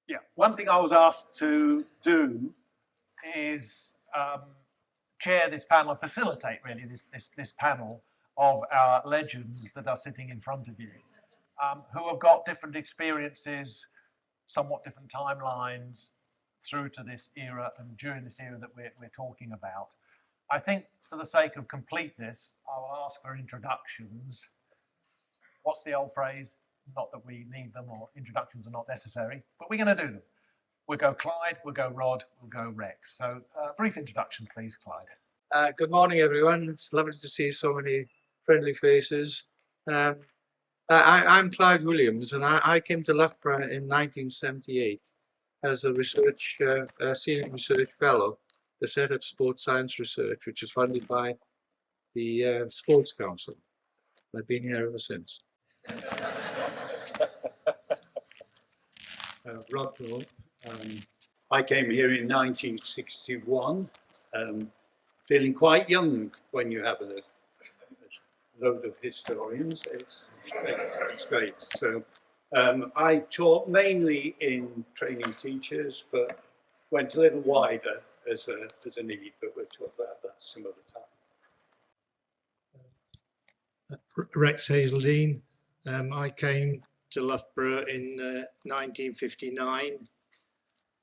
Yeah, one thing I was asked to do is chair this panel, facilitate really this panel of our legends that are sitting in front of you, who have got different experiences, somewhat different timelines through to this era and during this era that we're talking about. I think for the sake of completeness, I will ask for introductions. What's the old phrase? Not that we need them or introductions are not necessary, but we're going to do them. We'll go Clyde, we'll go Rod, we'll go Rex. So brief introduction, please, Clyde. Good morning, everyone. It's lovely to see so many friendly faces. I'm Clyde Williams, and I came to Loughborough in 1978 as a senior research fellow to set up sports science research, which is funded by the Sports Council. I've been here ever since. Rod Thorpe. I came here in 1961, feeling quite young when you have a load of historians. It's great. So I taught mainly in training teachers, but went a little wider as a need, but we'll talk about that some other time. Rex Hazeldine. I came to Loughborough in 1959,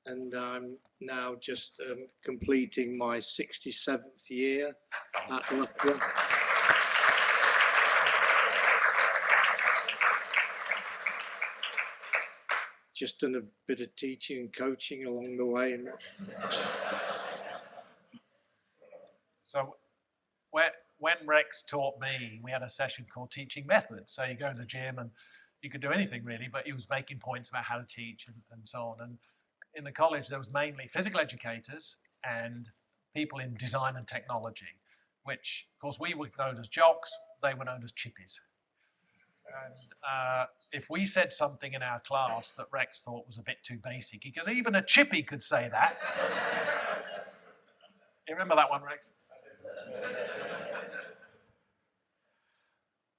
and I'm now just completing my 67th year at Loughborough. Just done a bit of teaching and coaching along the way. So when Rex taught me, we had a session called Teaching Methods. So you go to the gym and you could do anything really, but he was making points about how to teach and so on. And in the college, there was mainly physical educators and people in design and technology, which, of course, we were known as jocks, they were known as chippies. And if we said something in our class that Rex thought was a bit too basic, because even a chippy could say that. You remember that one, Rex?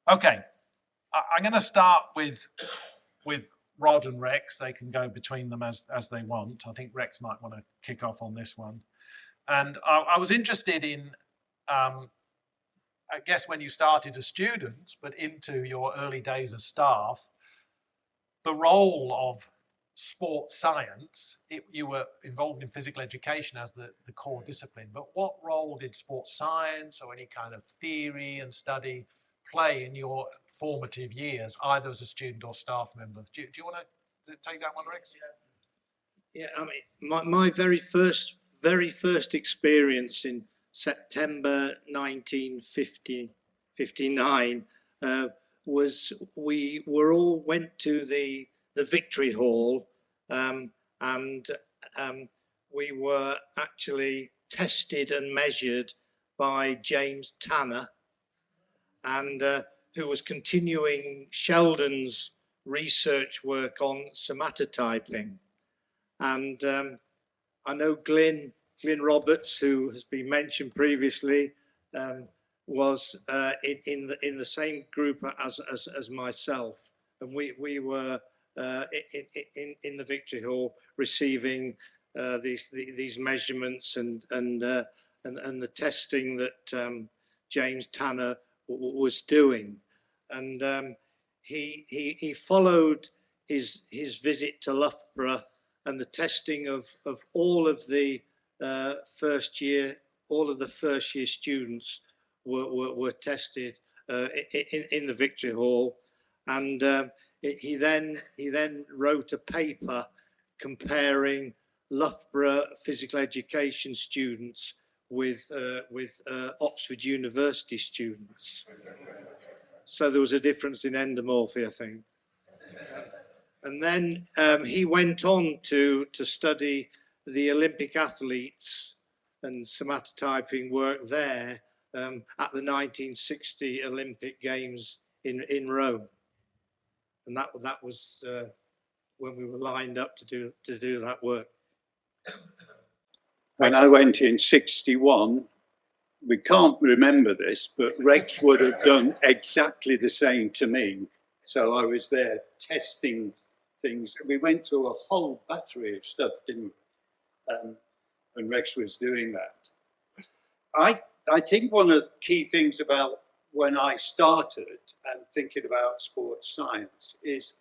Okay, I'm going to start with Rod and Rex. They can go between them as they want. I think Rex might want to kick off on this one. And I was interested in, I guess when you started as students, but into your early days as staff, the role of sports science. You were involved in physical education as the core discipline, but what role did sports science or any kind of theory and study play in your formative years, either as a student or staff member? Do you want to take that one, Rex? Yeah, I mean, my very first experience in September 1959 was we all went to the Victory Hall, and we were actually tested and measured by James Tanner, and who was continuing Sheldon's research work on somatotyping. And I know Glyn Roberts, who has been mentioned previously, was in the same group as myself, and we were in the Victory Hall receiving these measurements and the testing that James Tanner was doing, and he followed his visit to Loughborough and the testing of all of the first year students were tested in the Victory Hall, and he then wrote a paper comparing Loughborough physical education students with Oxford University students. So there was a difference in endomorphy, I think. And then he went on to study the Olympic athletes and somatotyping work there at the 1960 Olympic Games in Rome. And that was when we were lined up to do that work. When I went in 61, we can't remember this, but Rex would have done exactly the same to me. So I was there testing things. We went through a whole battery of stuff, didn't we? When Rex was doing that. I think one of the key things about when I started and thinking about sports science is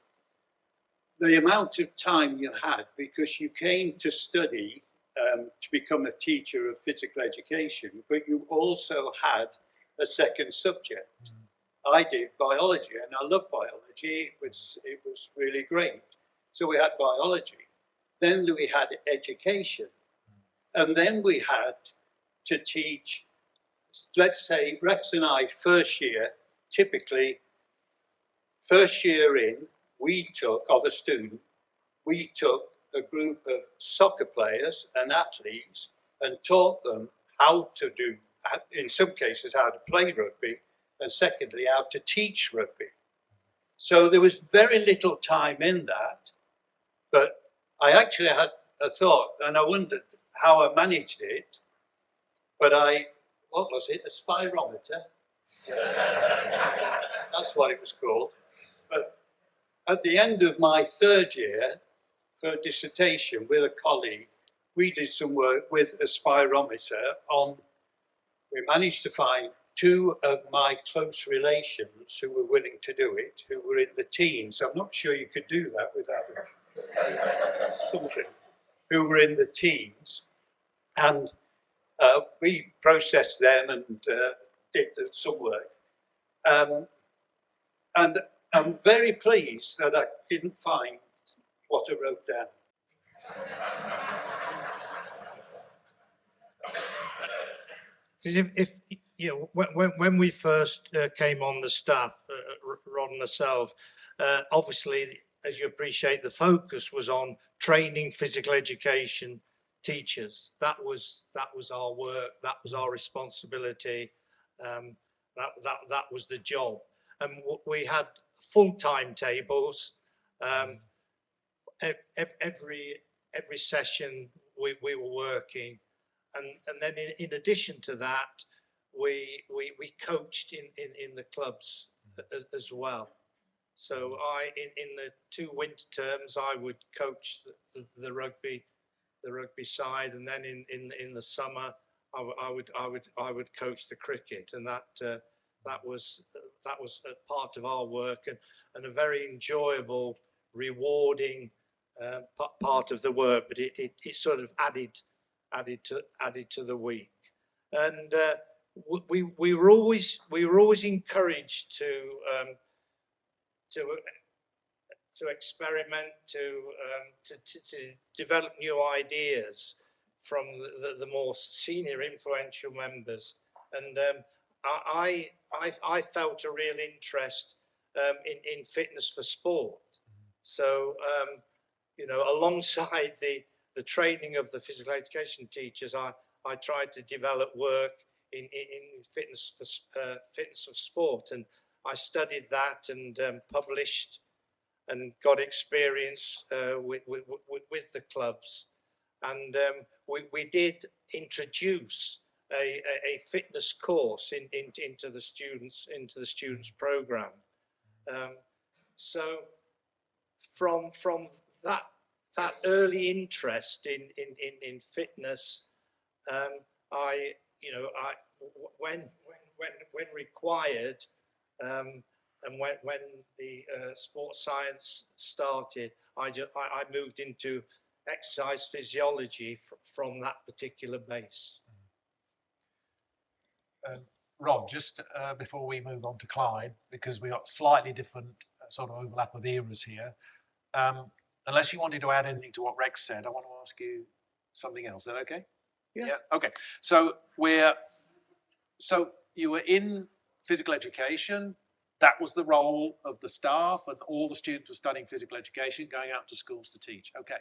the amount of time you had, because you came to study to become a teacher of physical education, but you also had a second subject. I did biology, and I love biology. It was really great. So we had biology. Then we had education. And then we had to teach, let's say, Rex and I, first year, typically, first year in, of a student, we took a group of soccer players and athletes and taught them how to do, in some cases, how to play rugby, and secondly, how to teach rugby. So there was very little time in that, but I actually had a thought, and I wondered how I managed it, but what was it, a spirometer? That's what it was called. But at the end of my third year, for a dissertation with a colleague, we did some work with a spirometer on, we managed to find two of my close relations who were willing to do it, who were in the teens. I'm not sure you could do that without something, who were in the teens. And we processed them and did some work. And I'm very pleased that I didn't find what I wrote down. Because if you know, when we first came on the staff, Rod and myself, obviously, as you appreciate, the focus was on training physical education teachers. That was our work. That was our responsibility. That was the job. And we had full timetables. Every session we were working. And then in addition to that, we coached in the clubs as well. So in the 2 winter terms, I would coach the rugby side, and then in the summer, I would coach the cricket, and that was a part of our work, and a very enjoyable, rewarding part of the work. But it sort of added to the week, and we were always encouraged to experiment, to develop new ideas from the more senior influential members, and I felt a real interest in fitness for sport. So you know, alongside the training of the physical education teachers, I tried to develop work in fitness of sport, and I studied that and published and got experience with the clubs, and we did introduce a fitness course into the students program. So from that early interest in fitness, when required, and when the sports science started, I moved into exercise physiology from that particular base. Rod, just before we move on to Clyde, because we got slightly different sort of overlap of eras here, unless you wanted to add anything to what Rex said, I want to ask you something else. Is that okay? Yeah. Okay. So you were in physical education. That was the role of the staff, and all the students were studying physical education, going out to schools to teach. Okay.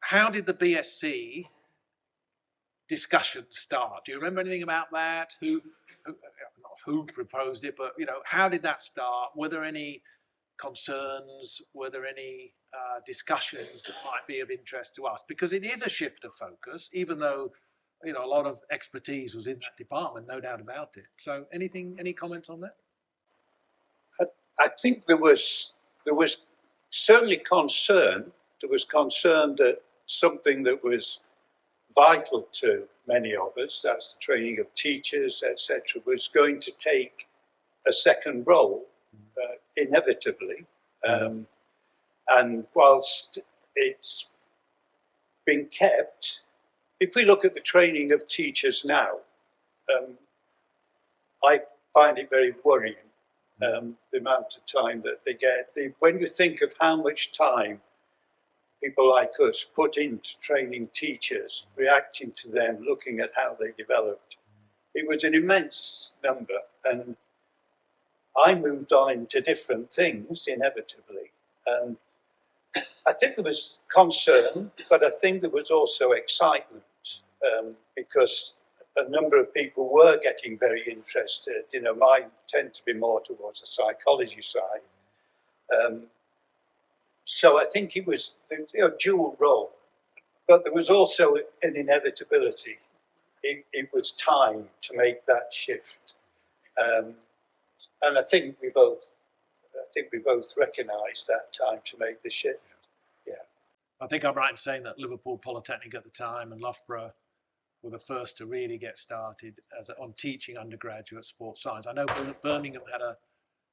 How did the BSc discussion start? Do you remember anything about that? Not who proposed it, but how did that start? Were there any concerns? Were there any discussions that might be of interest to us? Because it is a shift of focus, even though a lot of expertise was in that department, no doubt about it. So any comments on that? I think there was there was certainly concern. There was concern that something that was vital to many of us, that's the training of teachers, etc., was going to take a second role, inevitably. And whilst it's been kept, if we look at the training of teachers now, I find it very worrying, the amount of time that they get. When you think of how much time people like us put into training teachers, reacting to them, looking at how they developed, it was an immense number. And I moved on into different things, inevitably. And I think there was concern, but I think there was also excitement, because a number of people were getting very interested. You know, mine tend to be more towards the psychology side. So I think it was a dual role, but there was also an inevitability. It was time to make that shift, and I think we both recognised that time to make the shift. Yeah, I think I'm right in saying that Liverpool Polytechnic at the time and Loughborough were the first to really get started on teaching undergraduate sports science. I know Birmingham had a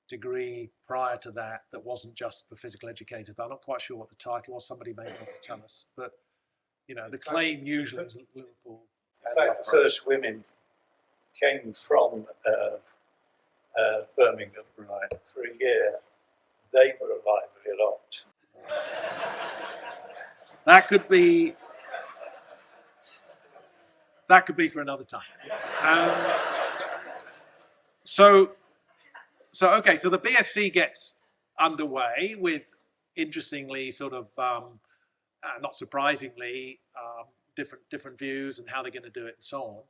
degree prior to that wasn't just for physical educators, but I'm not quite sure what the title was. Somebody may be able to tell us. But you know, the claim usually is Liverpool. In fact, the first women came from Birmingham, right, for a year. They were a lively lot. That could be for another time. So okay, so the BSc gets underway with, interestingly, sort of not surprisingly, different views and how they're going to do it and so on.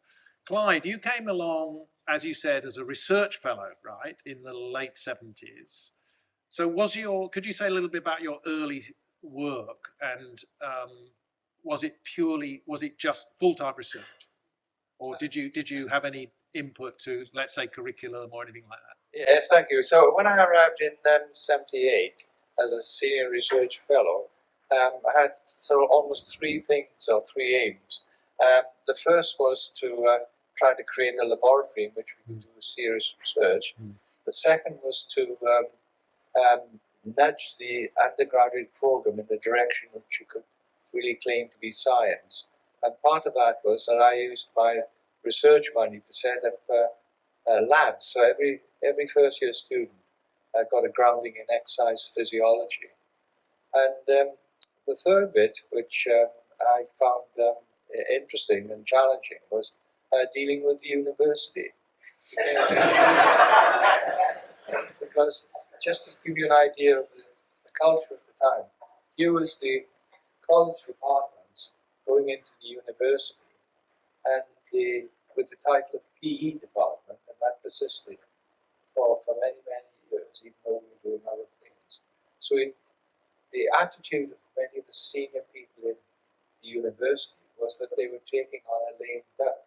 Clyde, you came along, as you said, as a research fellow, right, in the late 70s. So could you say a little bit about your early work, and was it just full-time research, or did you have any input to, let's say, curriculum or anything like that? Yes, thank you. So when I arrived in 78 as a senior research fellow, I had almost three aims. The first was to try to create a laboratory in which we could do serious research. The second was to nudge the undergraduate program in the direction which you could really claim to be science. And part of that was that I used my research money to set up labs. So every first year student got a grounding in exercise physiology. And the third bit, which I found interesting and challenging, was dealing with the university. Because just to give you an idea of the culture of the time, here was the college departments going into the university, and with the title of PE department, and that persisted for many, many years, even though we were doing other things. So the attitude of many of the senior people in the university was that they were taking on a lame duck,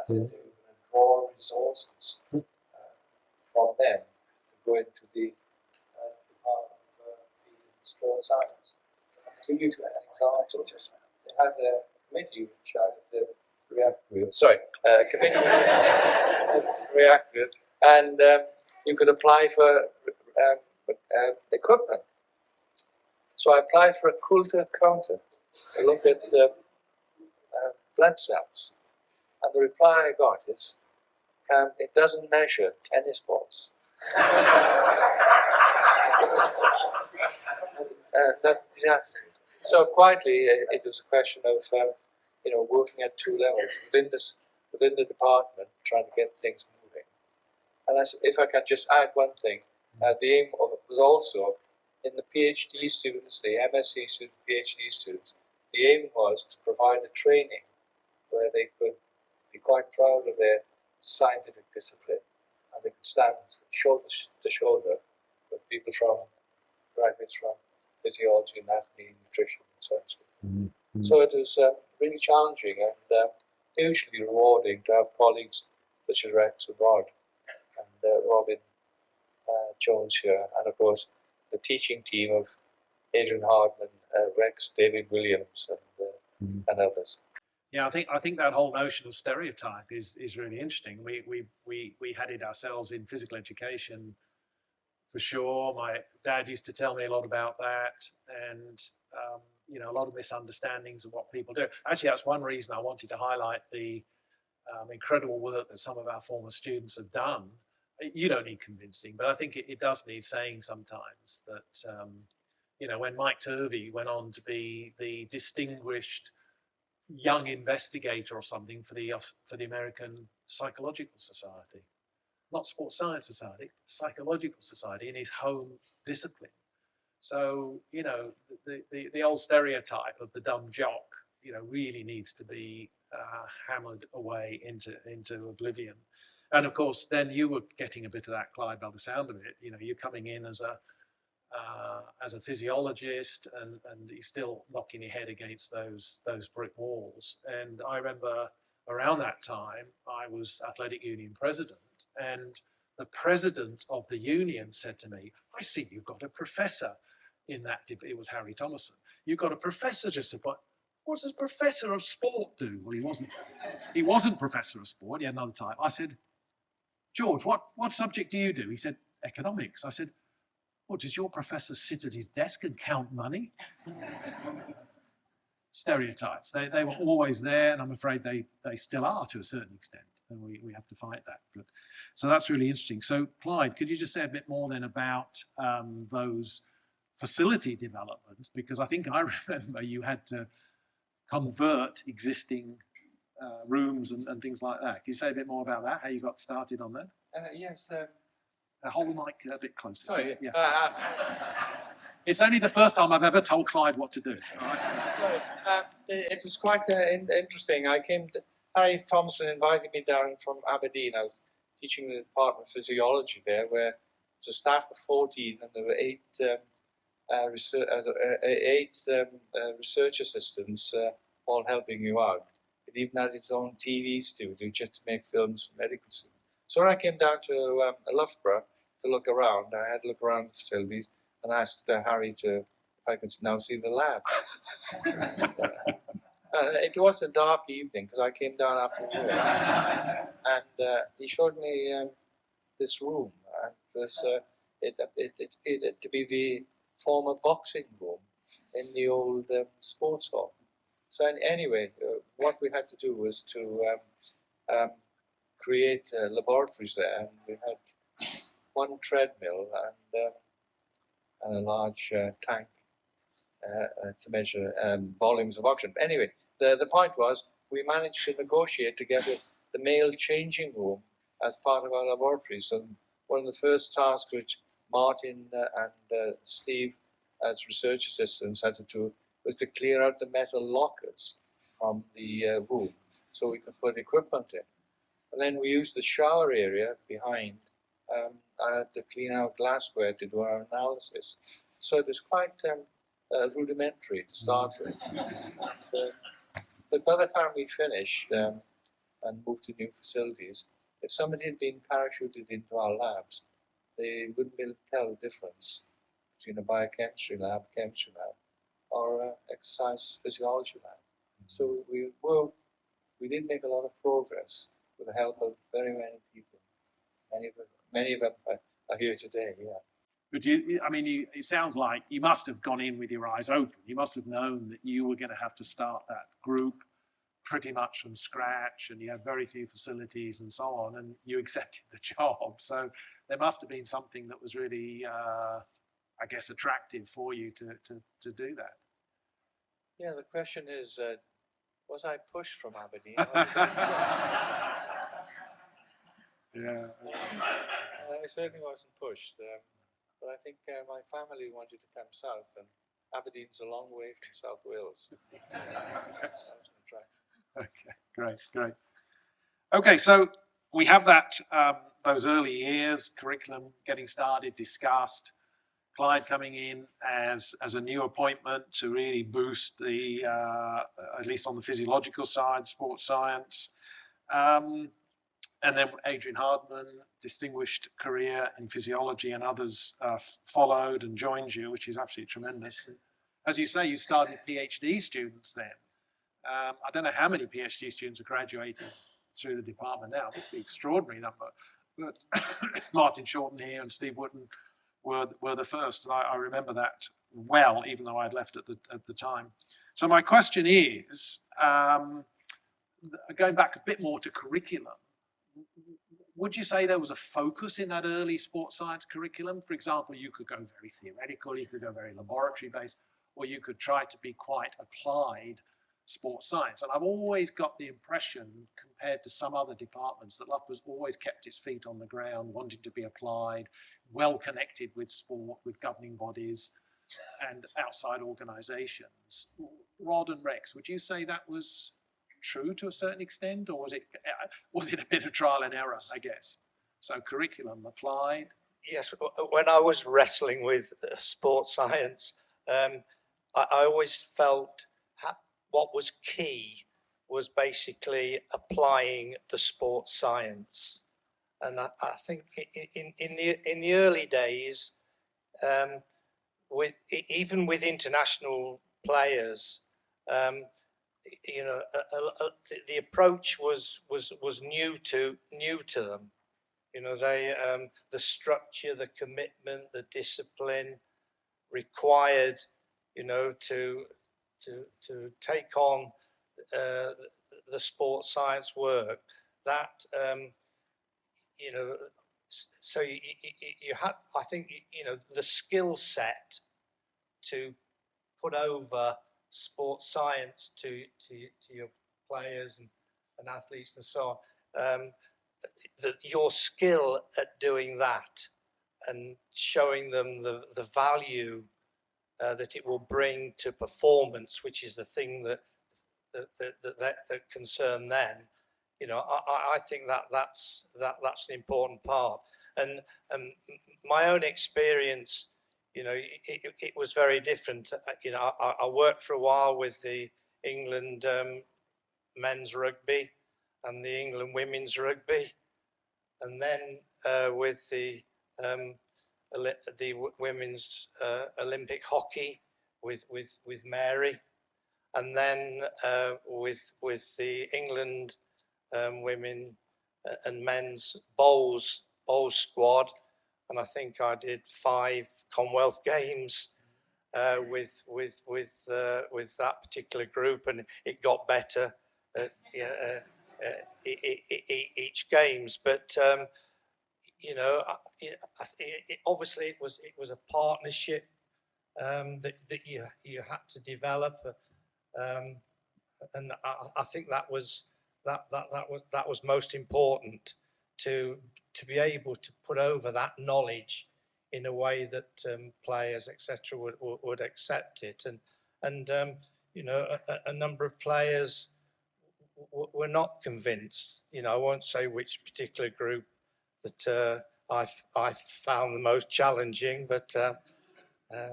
and that they were going to draw resources from them to go into the department of PE and sports science. So you took an example. They had a committee which I had to react with. React with, and you could apply for equipment. So I applied for a culture counter to look at blood cells, and the reply I got is, it doesn't measure tennis balls. That's the attitude. So quietly, it was a question of working at two levels within the department, trying to get things moving. And if I can just add one thing, the aim of it was also in the PhD students, the MSc students, PhD students. The aim was to provide a training where they could be quite proud of their scientific discipline, and they could stand shoulder to shoulder with people graduates from physiology, anatomy, nutrition, and so on. So it was really challenging and hugely rewarding to have colleagues such as Rex and Rod and Robin Jones here, and of course the teaching team of Adrian Hardman, Rex, David Williams, and others. Yeah, I think that whole notion of stereotype is really interesting. We had it ourselves in physical education, for sure. My dad used to tell me a lot about that, and you know, a lot of misunderstandings of what people do. Actually, that's one reason I wanted to highlight the incredible work that some of our former students have done. You don't need convincing, but I think it does need saying sometimes that you know, when Mike Turvey went on to be the distinguished young investigator or something for the American Psychological Society, not Sports Science Society, Psychological Society, in his home discipline. So, you know, the old stereotype of the dumb jock, you know, really needs to be hammered away into oblivion. And of course, then you were getting a bit of that, Clyde, by the sound of it. You know, you're coming in as a physiologist, and you're still knocking your head against those brick walls. And I remember around that time, I was athletic union president, and the president of the union said to me, "I see you've got a professor in that." It was Harry Thomason. "You've got a professor just about." "What does a professor of sport do?" Well, he wasn't professor of sport. He had another type. I said, "George, what subject do you do?" He said, "Economics." I said, "Well, does your professor sit at his desk and count money?" Stereotypes. They were always there, and I'm afraid they still are to a certain extent, and we have to fight that. But so that's really interesting. So, Clyde, could you just say a bit more then about those facility developments? Because I think I remember you had to convert existing rooms and things like that. Can you say a bit more about that, how you got started on that? Yes. Hold the mic a bit closer. Sorry. Yeah. It's only the first time I've ever told Clyde what to do. All right? It was quite interesting. Harry Thompson invited me down from Aberdeen. I was teaching the Department of Physiology there, where there was a staff of 14, and there were eight research assistants all helping you out. It even had its own TV studio just to make films for medical students. So when I came down to Loughborough to look around, I had to look around the facilities and asked Harry if I could now see the lab. It was a dark evening because I came down after work, and he showed me this room. It appeared to be the former boxing room in the old sports hall. So anyway, what we had to do was to create laboratories there, and we had one treadmill and a large tank to measure volumes of oxygen. But anyway, the point was we managed to negotiate to get the male changing room as part of our laboratory. So one of the first tasks which Martin and Steve, as research assistants, had to do was to clear out the metal lockers from the room so we could put equipment in. And then we used the shower area behind to clean out glassware to do our analysis. So it was quite rudimentary to start with. But by the time we finished and moved to new facilities, if somebody had been parachuted into our labs, they wouldn't be able to tell the difference between a biochemistry lab, chemistry lab, or an exercise physiology lab. So we did make a lot of progress with the help of very many people. Many of them are here today. Yeah. But it sounds like you must have gone in with your eyes open. You must have known that you were going to have to start that group pretty much from scratch, and you had very few facilities and so on, and you accepted the job. So there must have been something that was really, I guess, attractive for you to do that. Yeah, the question is, was I pushed from Aberdeen? Yeah. I certainly wasn't pushed, but I think my family wanted to come south, and Aberdeen's a long way from South Wales. Okay, great. Okay, so we have that those early years, curriculum getting started, discussed. Clyde coming in as a new appointment to really boost the, at least on the physiological side, sports science. And then Adrian Hardman distinguished career in physiology, and others followed and joined you, which is absolutely tremendous. As you say, you started PhD students then. I don't know how many PhD students are graduating through the department now. It's an extraordinary number. But Martin Shorten here and Steve Wooten were the first, and I remember that well, even though I'd left at the time. So my question is, going back a bit more to curriculum, would you say there was a focus in that early sports science curriculum? For example, you could go very theoretical, you could go very laboratory based, or you could try to be quite applied sports science. And I've always got the impression, compared to some other departments, that Loughborough's always kept its feet on the ground, wanting to be applied, well connected with sport, with governing bodies and outside organisations. Rod and Rex, would you say that was true to a certain extent, or was it a bit of trial and error, I guess? So curriculum applied. Yes, when I was wrestling with sports science, I always felt what was key was basically applying the sports science. And I think in the early days, even with international players, you know, the approach was new to them. You know, the structure, the commitment, the discipline required, you know, to take on the sports science work. That you know, so you had, I think, you know, the skill set to put over sports science to your players and athletes and so on, that your skill at doing that and showing them the value that it will bring to performance, which is the thing that concern them. You know, I think that's an important part. And my own experience, you know, it was very different. You know, I worked for a while with the England men's rugby and the England women's rugby, and then with the women's Olympic hockey with Mary, and then with the England women and men's bowls squad, and I think I did 5 Commonwealth Games with that particular group, and it got better each games. But you know, obviously it was a partnership that you had to develop, and I think that was most important, to be able to put over that knowledge in a way that players, etc., would accept it. And you know, a number of players were not convinced. You know, I won't say which particular group that I found the most challenging, but yeah.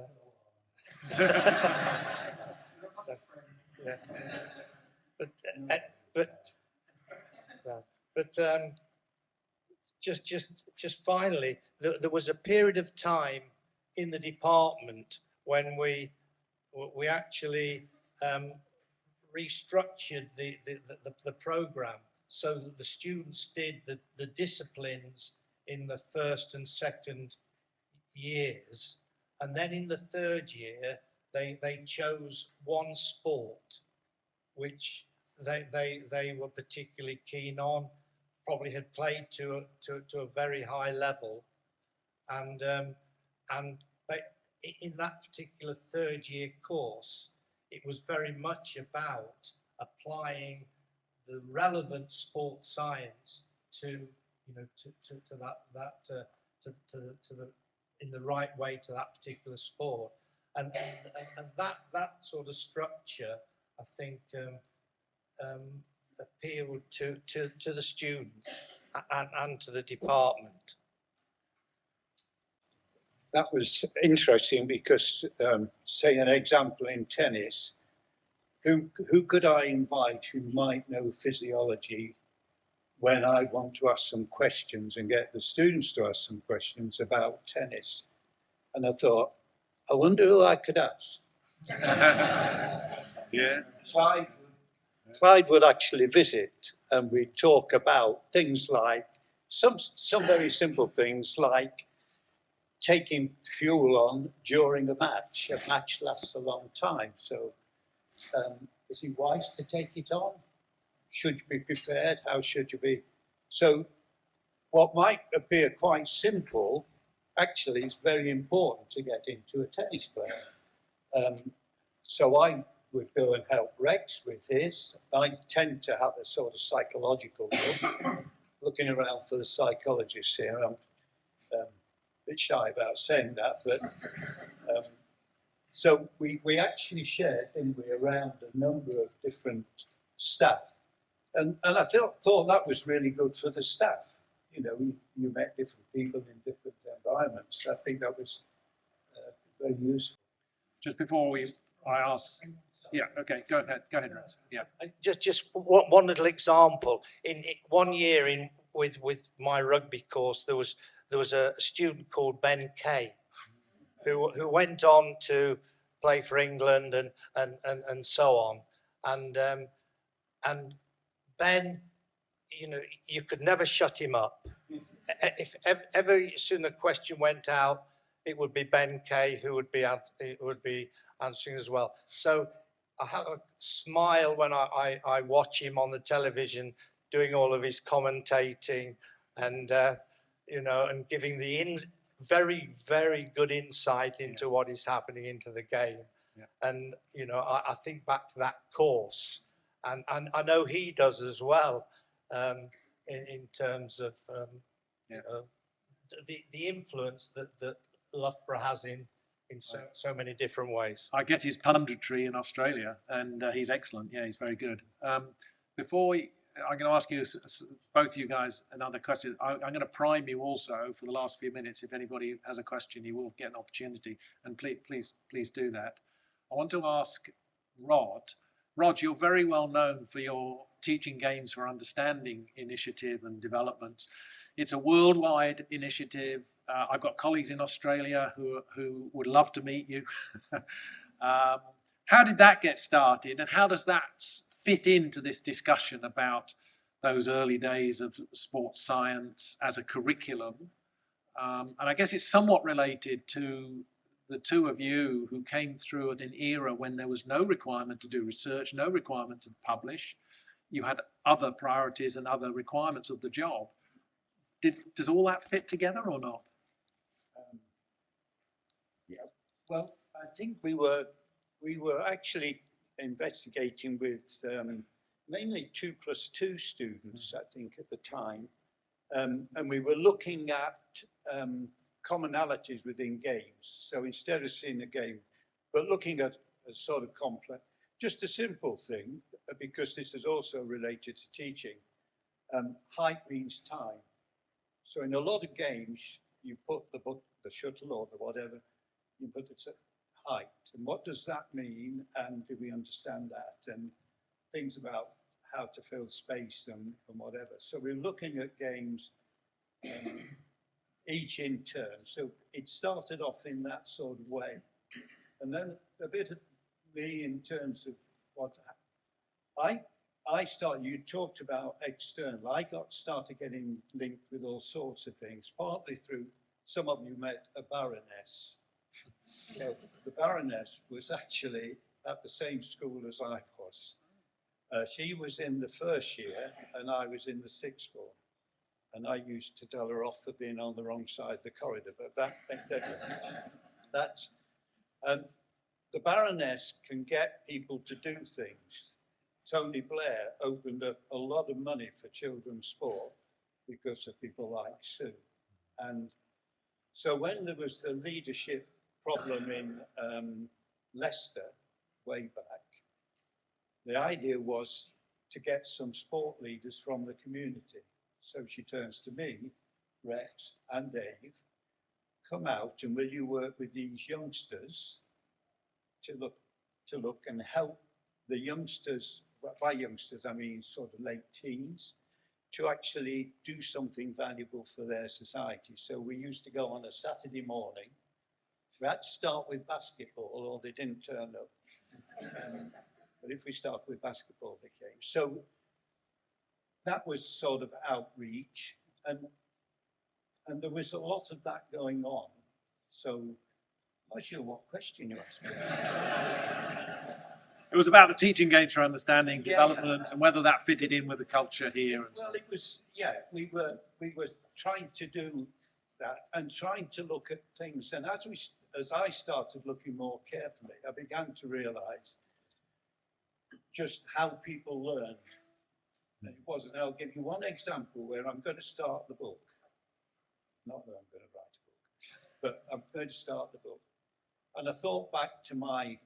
But just finally, there was a period of time in the department when we actually restructured the program so that the students did the disciplines in the first and second years, and then in the third year they chose one sport which they were particularly keen on, probably had played to a very high level, and in that particular third year course, it was very much about applying the relevant sports science to the in the right way to that particular sport, and that sort of structure, I think, appealed to the students and to the department. That was interesting because, say, an example in tennis, who could I invite who might know physiology when I want to ask some questions and get the students to ask some questions about tennis. And I thought, I wonder who I could ask. Yeah. Clyde would actually visit and we'd talk about things like some very simple things like taking fuel on during a match. A match lasts a long time, so is it wise to take it on? Should you be prepared? How should you be? So what might appear quite simple actually is very important to get into a tennis player. So I would go and help Rex with his. I tend to have a sort of psychological look. Looking around for the psychologists here, I'm a bit shy about saying that, but so we actually shared, didn't we, around a number of different staff. And I thought that was really good for the staff. You know, you met different people in different environments. I think that was very useful. Just before I ask. Yeah. Okay. Go ahead, Rex. Yeah. Just one little example. In 1 year with my rugby course, there was a student called Ben Kay, who went on to play for England and so on. And Ben, you know, you could never shut him up. If ever soon a question went out, it would be Ben Kay who would be answering as well. So I have a smile when I watch him on the television doing all of his commentating and you know, and giving the very, very good insight into what is happening into the game. Yeah. And you know, I think back to that course, and I know he does as well, in terms of you know, the influence that Loughborough has in so many different ways. I get his punditry in Australia, and he's excellent. Yeah, he's very good. Before I'm going to ask you, both you guys, another question. I'm going to prime you also for the last few minutes. If anybody has a question, you will get an opportunity, and please do that. I want to ask Rod. Rod, you're very well known for your Teaching Games for Understanding initiative and developments. It's a worldwide initiative. I've got colleagues in Australia who would love to meet you. How did that get started, and how does that fit into this discussion about those early days of sports science as a curriculum? And I guess it's somewhat related to the two of you who came through at an era when there was no requirement to do research, no requirement to publish. You had other priorities and other requirements of the job. Does all that fit together or not? Yeah. Well, I think we were actually investigating with mainly 2+2 students, I think, at the time, and we were looking at commonalities within games. So instead of seeing a game, but looking at a sort of complex, just a simple thing, because this is also related to teaching. Height means time. So in a lot of games, you put the shuttle or the whatever, you put it at height. And what does that mean? And do we understand that? And things about how to fill space and whatever. So we're looking at games each in turn. So it started off in that sort of way. And then a bit of me in terms of what I started, you talked about external. I started getting linked with all sorts of things, partly through, some of you met a Baroness. The Baroness was actually at the same school as I was. She was in the first year and I was in the sixth form. And I used to tell her off for being on the wrong side of the corridor, but that's, the Baroness can get people to do things. Tony Blair opened up a lot of money for children's sport because of people like Sue. And so when there was the leadership problem in Leicester way back, the idea was to get some sport leaders from the community. So she turns to me, Rex and Dave, come out and will you work with these youngsters to look and help the youngsters, by youngsters I mean sort of late teens, to actually do something valuable for their society. So we used to go on a Saturday morning. We had to start with basketball, or they didn't turn up. But if we start with basketball, they came. So that was sort of outreach, and there was a lot of that going on. So I'm not sure what question you asked me. It was about the teaching games for understanding, Yeah, development, and whether that fitted in with the culture here. And Well, it was, yeah, we were trying to do that and trying to look at things. And as I started looking more carefully, I began to realise just how people learn. And it wasn't. I'll give you one example where I'm going to start the book. Not that I'm going to write a book, but I'm going to start the book. And I thought back to my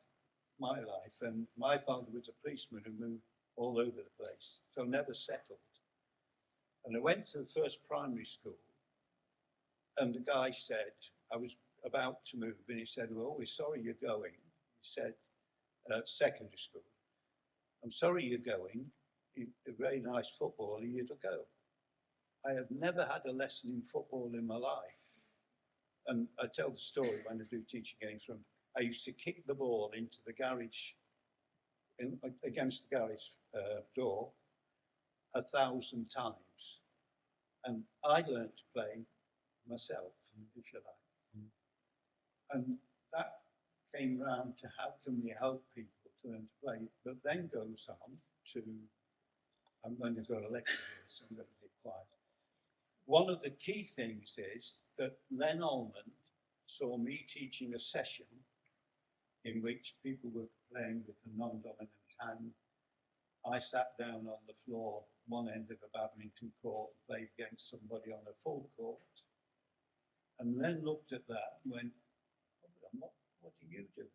life, and my father was a policeman who moved all over the place, so never settled. And I went to the first primary school, and the guy said, I was about to move, and he said, well, we're sorry you're going. He said, secondary school, I'm sorry you're going. You're a very nice footballer, you'd go. I had never had a lesson in football in my life. And I tell the story when I do teaching games from, I used to kick the ball into the garage, against the garage door 1,000 times. And I learned to play myself, if you like. And that came round to how can we help people to learn to play, but then goes on to, I'm going to go to lecture here, so I'm going to be quiet. One of the key things is that Len Ullman saw me teaching a session in which people were playing with the non-dominant hand. I sat down on the floor, one end of a badminton court, and played against somebody on a full court. And Len looked at that and went, oh, what do you do?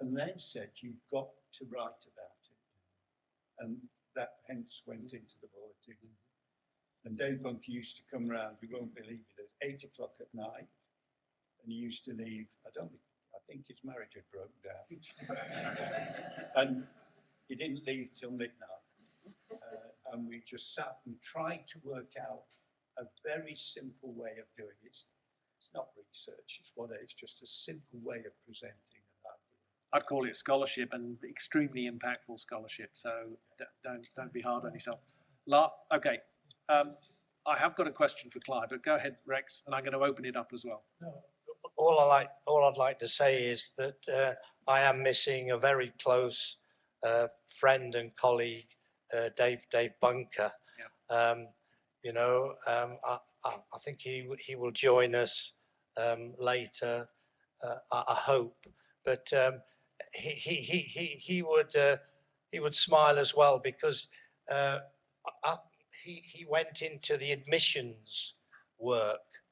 And Len said, you've got to write about it. And that hence went into the bulletin. And Dave Bunker used to come round, you won't believe it, at 8 o'clock at night. And he used to leave, I think his marriage had broken down. And he didn't leave till midnight. And we just sat and tried to work out a very simple way of doing it. It's not research, it's just a simple way of presenting an idea. I'd call it scholarship, and extremely impactful scholarship. So don't be hard on yourself. Okay. I have got a question for Clyde, but go ahead, Rex, and I'm going to open it up as well. All I'd like to say is that I am missing a very close friend and colleague, Dave Bunker. Yeah. I think he will join us later. I hope, but he would smile as well, because he went into the admissions work.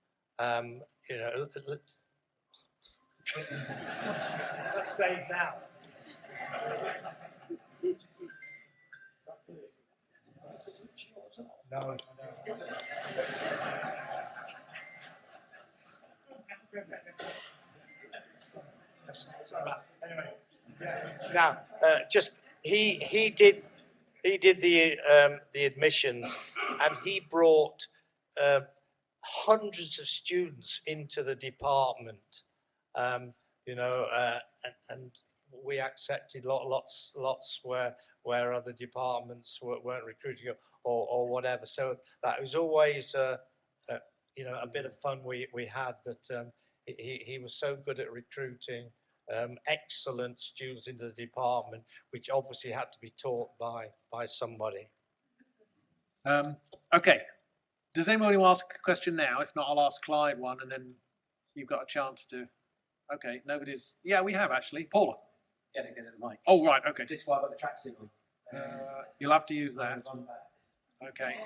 Let's stay down. No. Anyway, now just he did the admissions, and he brought hundreds of students into the department, and we accepted lots where other departments weren't recruiting or whatever. So that was always a bit of fun we had. That he was so good at recruiting excellent students into the department, which obviously had to be taught by somebody. Okay. Does anybody want to ask a question now? If not, I'll ask Clyde one, and then you've got a chance to. Okay, nobody's. Yeah, we have actually. Paula. Yeah, they get the mic. Oh, right. Okay. This is why I've got the tracksuit on. You'll have to use that. Okay.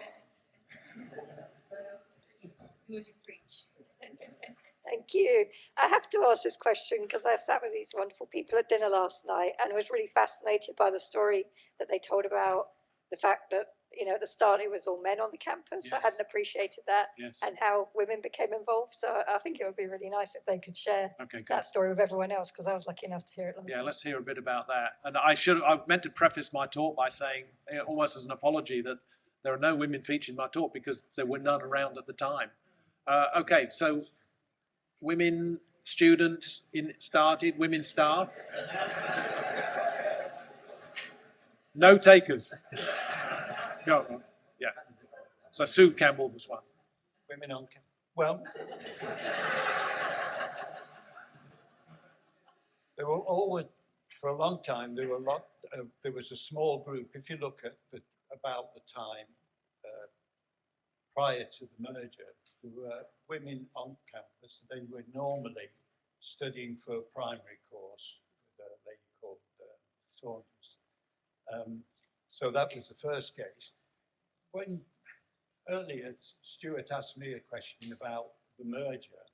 Thank you. I have to ask this question because I sat with these wonderful people at dinner last night and was really fascinated by the story that they told about the fact that, at the start it was all men on the campus. Yes. I hadn't appreciated that. Yes. And how women became involved. So I think it would be really nice if they could share Okay. Good. that story with everyone else, because I was lucky enough to hear it last Yeah, night. let's hear a bit about that. And I meant to preface my talk by saying, almost as an apology, that There are no women featured in my talk because there were none around at the time. Okay, so women students started, women staff. No takers. Go on. Yeah. So Sue Campbell was one. Women on, well, there were always, for a long time, there was a small group. If you look at about the time prior to the merger, there were women on campus. They were normally studying for a primary course with a lady called Saunders. So that was the first case. When earlier Stuart asked me a question about the merger,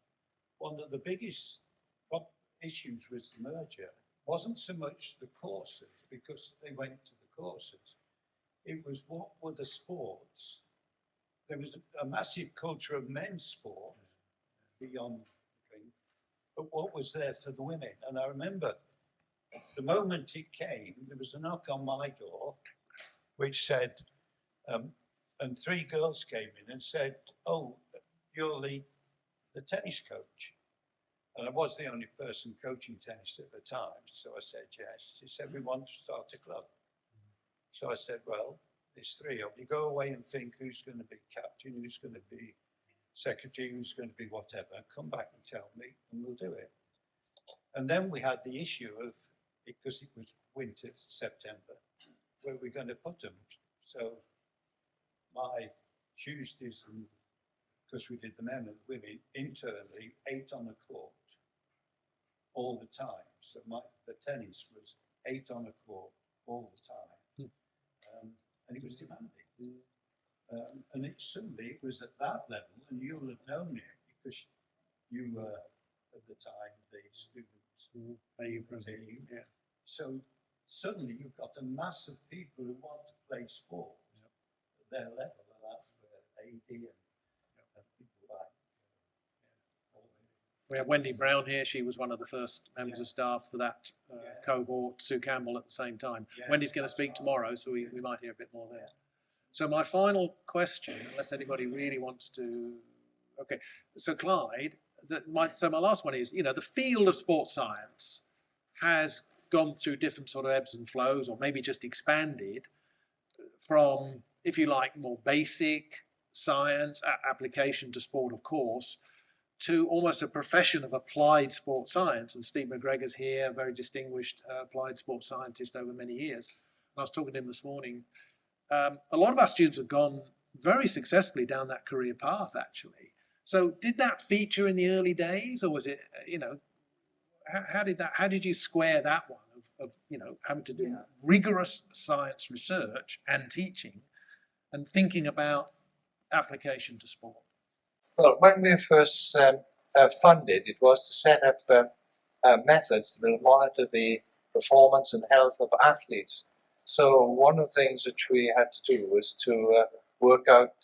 one of the biggest issues with the merger wasn't so much the courses, because they went to the courses. It was what were the sports. There was a massive culture of men's sport beyond the thing, but what was there for the women? And I remember the moment it came, there was a knock on my door, which said, and three girls came in and said, "Oh, you're the tennis coach." And I was the only person coaching tennis at the time, so I said yes. She said, "We want to start a club." So I said, "Well, there's three of you. Go away and think who's going to be captain, who's going to be secretary, who's going to be whatever. Come back and tell me, and we'll do it." And then we had the issue of, because it was winter, September, where we're going to put them. So my Tuesdays, and because we did the men and the women internally, 8 on a court all the time. So the tennis was 8 on a court all the time, and it was demanding. And suddenly it was at that level, and you will have known it because you were at the time the students. Yeah. So suddenly you've got a mass of people who want to play sport at their level, and that's where AD and people like. We have Wendy Brown here. She was one of the first members of staff for that cohort. Sue Campbell at the same time. Wendy's going to speak tomorrow, so we might hear a bit more there. So my final question, unless anybody really wants to, okay. So Clyde, my last one is, the field of sports science has gone through different sort of ebbs and flows, or maybe just expanded from, if you like, more basic science application to sport, of course, to almost a profession of applied sports science. And Steve McGregor's here, a very distinguished applied sports scientist over many years. And I was talking to him this morning. A lot of our students have gone very successfully down that career path, actually. So did that feature in the early days, or was it, how did you square that one of having to do rigorous science research and teaching and thinking about application to sport? Well, when we first funded, it was to set up methods that will monitor the performance and health of athletes. So one of the things which we had to do was to work out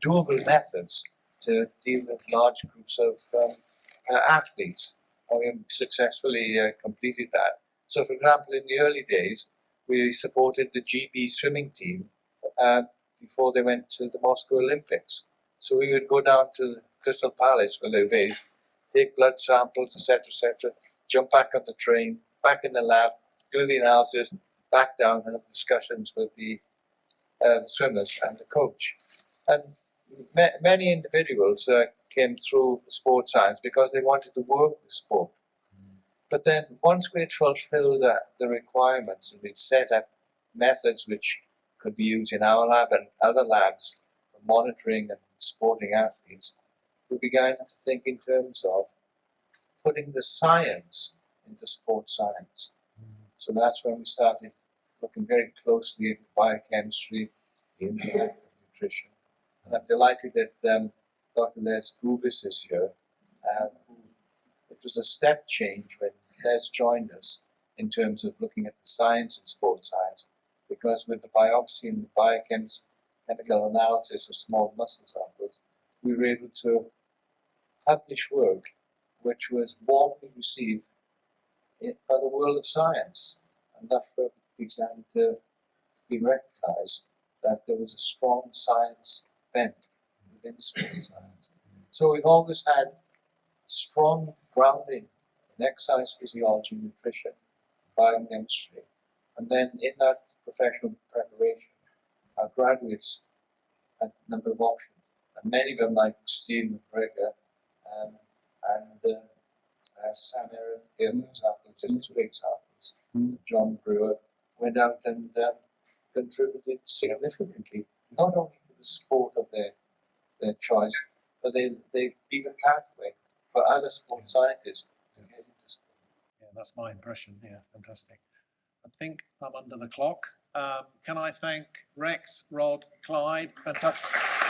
doable methods to deal with large groups of athletes. We successfully completed that. So, for example, in the early days, we supported the GB swimming team before they went to the Moscow Olympics. So we would go down to Crystal Palace where they bathe, take blood samples, etc., jump back on the train, back in the lab, do the analysis, back down and have discussions with the swimmers and the coach. And many individuals came through sports science because they wanted to work with sport. But then once we had fulfilled the requirements and we'd set up methods which could be used in our lab and other labs for monitoring and supporting athletes, we began to think in terms of putting the science into sports science. So that's when we started looking very closely at biochemistry, the impact of nutrition. And I'm delighted that Dr. Les Gubis is here. It was a step change when Les joined us in terms of looking at the science in sports science, because with the biopsy and the biochemical analysis of small muscle samples, we were able to publish work which was warmly received by the world of science, and that began to be recognized. that there was a strong science bent within sports science. So we've always had strong grounding in exercise physiology, nutrition, biochemistry, and then in that professional preparation, our graduates had a number of options, and many of them, like Steve McGregor and Sam Erith here, for example, just two examples. John Brewer went out and contributed significantly, not only to the sport of their choice, but they leave a pathway for other sports scientists to get into sport. Yeah, that's my impression. Yeah, fantastic. I think I'm under the clock. Can I thank Rex, Rod, Clyde? Fantastic.